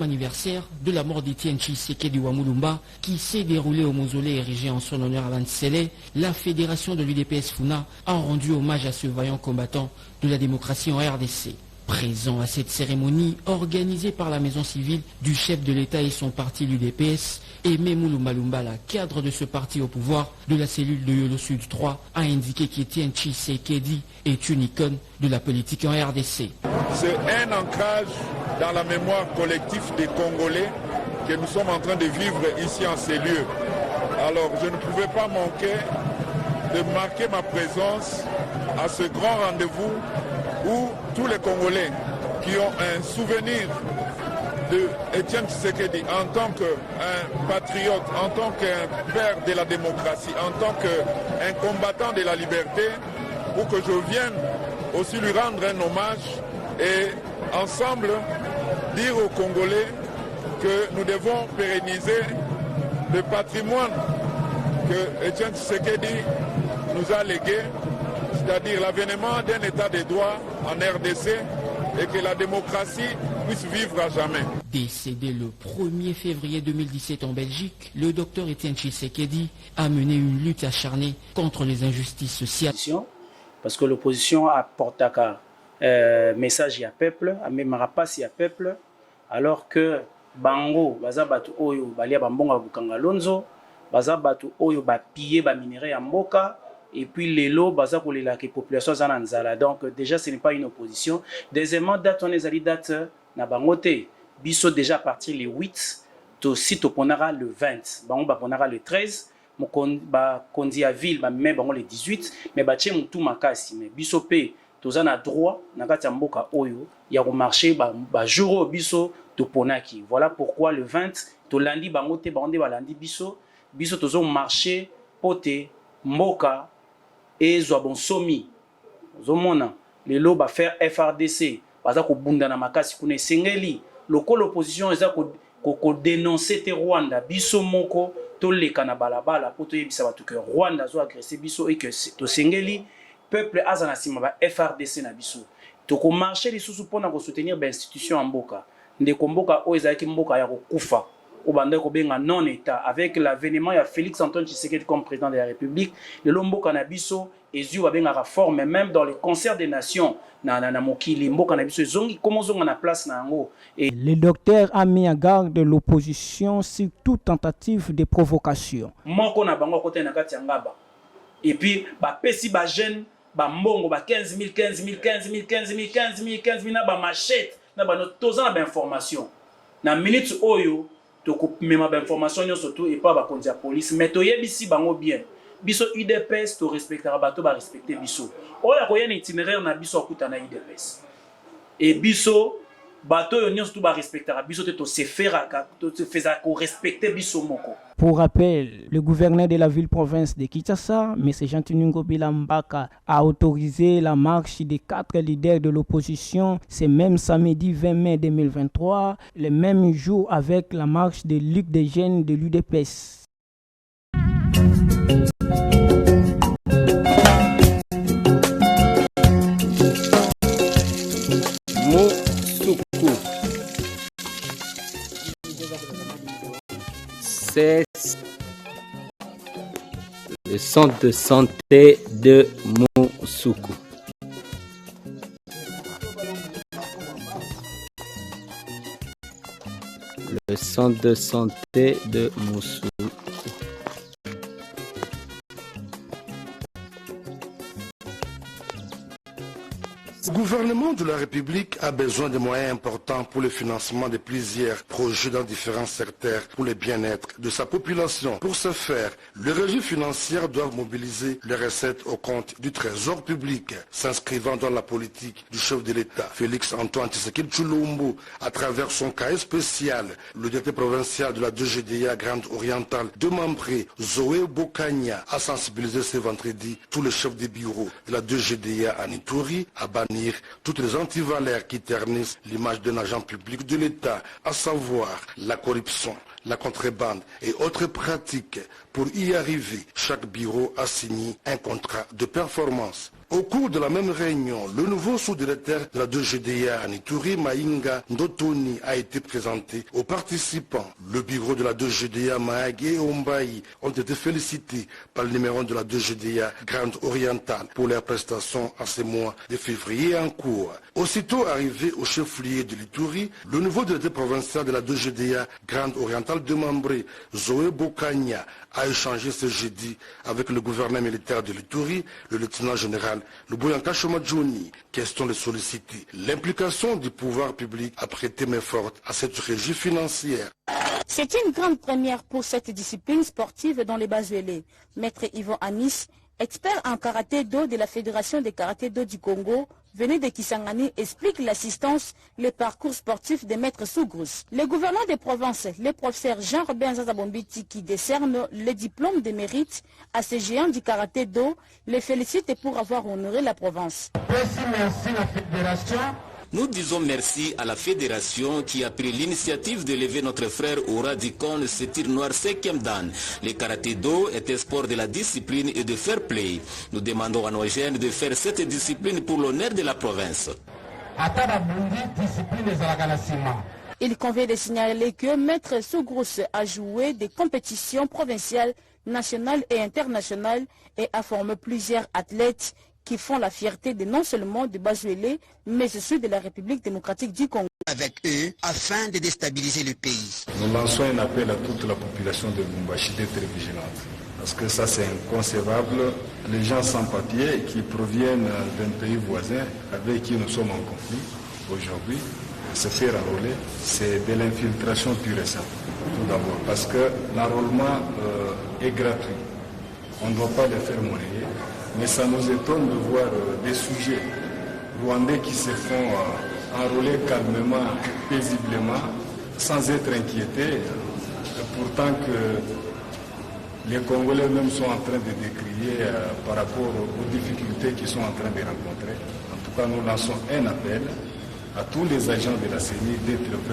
Anniversaire de la mort d'Etienne Tshisekedi Wamulumba qui s'est déroulé au mausolée érigé en son honneur à Vansele, la fédération de l'UDPS FUNA a rendu hommage à ce vaillant combattant de la démocratie en RDC. Présent à cette cérémonie organisée par la maison civile du chef de l'État et son parti l'UDPS, Aimé Mulumba Lumbala, cadre de ce parti au pouvoir de la cellule de Yolo Sud 3, a indiqué qu'Etienne Tshisekedi est une icône de la politique en RDC. C'est un ancrage dans la mémoire collective des Congolais que nous sommes en train de vivre ici en ces lieux. Alors je ne pouvais pas manquer de marquer ma présence à ce grand rendez-vous où tous les Congolais qui ont un souvenir de Etienne Tshisekedi en tant qu'un patriote, en tant qu'un père de la démocratie, en tant qu'un combattant de la liberté, pour que je vienne aussi lui rendre un hommage et ensemble dire aux Congolais que nous devons pérenniser le patrimoine que Etienne Tshisekedi nous a légué, c'est-à-dire l'avènement d'un état de droit en RDC et que la démocratie puisse vivre à jamais. Décédé le 1er février 2017 en Belgique, le docteur Etienne Tshisekedi a mené une lutte acharnée contre les injustices sociales. Parce que l'opposition apporte un message à peuple, à même rapace à peuple, alors que Bango, Bazabatu Oyo, Balia Bambonga Bukangalonzo, Bazabatu Oyo, Bapillé, Baminéré Mboka, et puis les lots, Bazako les populations Zananzala. Donc déjà, ce n'est pas une opposition. Deuxièmement, date on est date na Bangote, Bisso déjà parti le 8, to site Ponara le 20, Bango Ponara le 13. Kondi à ville, mais bon le 18, mais bâtir mon tout makasi, mais biso pe, tous en a droit, n'a qu'à mboka oyo, il y a au marché, jour biso to ponaki. Voilà pourquoi le 20, to lundi bangote bande lundi biso tous au marché pote mboka et zo somi. Zomona, les lots ba faire FRDC, baza ko bunda na makasi kune sengeli, l'opposition eza ko dénoncer te Rwanda biso moko to le kana balabala pour te yebisa batu que Rwanda zo agressé biso et que to sengeli peuple azana sima ba FRDC na biso to ko marcher lisusu pona ko soutenir ba institution en mboka ndeko mboka o ezaki mboka ya ko kufa o bande ko benga non état avec l'avènement ya Félix Antoine Tshisekedi comme président de la République le mboka na biso ezu ba benga réforme même dans les concerts des nations na mokili mboka na biso zongi comment zonga na place na ngo. Et le docteur a mis en garde l'opposition sur toute tentative de provocation. Moko na bango côté na kati ngaba et puis ba pesi ba jeune ba mbongo ba 15 000 na ba machette na ba tozana ba information na minute oyo to ko mema ba information nyo surtout et pas ba kondia police mais to yebisi bango bien biso UDPS to respectera bato ba respecter biso oya ko yena itinéraire na biso akuta na UDPS et biso bato yo nyonso to ba respectera biso te to se faire to se faisa ko respecter biso moko. Pour rappel, le gouverneur de la ville-province de Kinshasa, M. Jean-Tinungo Bilambaka, a autorisé la marche des 4 leaders de l'opposition ce même samedi 20 mai 2023, le même jour avec la marche de Ligue des jeunes de l'UDPS. C'est le centre de santé de Moussoukou. Le centre de santé de Moussoukou. Le gouvernement de la République a besoin de moyens importants pour le financement de plusieurs projets dans différents secteurs pour le bien-être de sa population. Pour ce faire, les régies financières doivent mobiliser les recettes au compte du trésor public, s'inscrivant dans la politique du chef de l'État, Félix Antoine Tshisekedi Tshilombo, à travers son cahier spécial. Le directeur provincial de la 2GDA Grande Orientale de Mampré, Zoé Bokanya, a sensibilisé ce vendredi tous les chefs de bureau de la 2GDA à Nitouri à bannir toutes les antivaleurs qui ternissent l'image d'un agent public de l'État, à savoir la corruption, la contrebande et autres pratiques. Pour y arriver, chaque bureau a signé un contrat de performance. Au cours de la même réunion, le nouveau sous-directeur de la 2GDA, Nituri Mainga Ndotoni, a été présenté aux participants. Le bureau de la 2GDA, Mahag et Ombaï, ont été félicités par le numéro de la 2GDA Grande Orientale pour leurs prestations à ces mois de février en cours. Aussitôt arrivé au chef-lieu de l'Ituri, le nouveau directeur provincial de la 2GDA Grande Orientale de Mambré, Zoé Bokanya, a échangé ce jeudi avec le gouverneur militaire de l'Ituri, le lieutenant général Luboyanka Shomadjouni. Question de solliciter l'implication du pouvoir public à prêter main forte à cette régie financière. C'est une grande première pour cette discipline sportive dans les Bazuélés. Maître Yvon Anis, expert en karaté-do de la Fédération des karaté-do du Congo, venu de Kisangani, explique l'assistance, le parcours sportif des maîtres Sougrous. Le gouverneur des provinces, le professeur Jean-Robert Nzazabombiti, qui décerne le diplôme de mérite à ces géants du karaté-do, les félicite pour avoir honoré la province. Merci la fédération. Nous disons merci à la fédération qui a pris l'initiative de lever notre frère au Radicon Setir Noir 5e Dan. Le karaté-do est un sport de la discipline et de fair play. Nous demandons à nos jeunes de faire cette discipline pour l'honneur de la province. Il convient de signaler que Maître Sougrous a joué des compétitions provinciales, nationales et internationales et a formé plusieurs athlètes qui font la fierté de non seulement de Bazuélé, mais aussi de la République démocratique du Congo. Avec eux, afin de déstabiliser le pays. Nous lançons un appel à toute la population de Lubumbashi d'être vigilante. Parce que ça c'est inconcevable. Les gens sans papier qui proviennent d'un pays voisin avec qui nous sommes en conflit aujourd'hui, se faire enrôler, c'est de l'infiltration pure et simple. Tout d'abord, parce que l'enrôlement est gratuit. On ne doit pas les faire mourir. Mais ça nous étonne de voir des sujets rwandais qui se font enrôler calmement, paisiblement, sans être inquiétés, pourtant que les Congolais eux-mêmes sont en train de décrier par rapport aux difficultés qu'ils sont en train de rencontrer. En tout cas, nous lançons un appel à tous les agents de la CENI d'être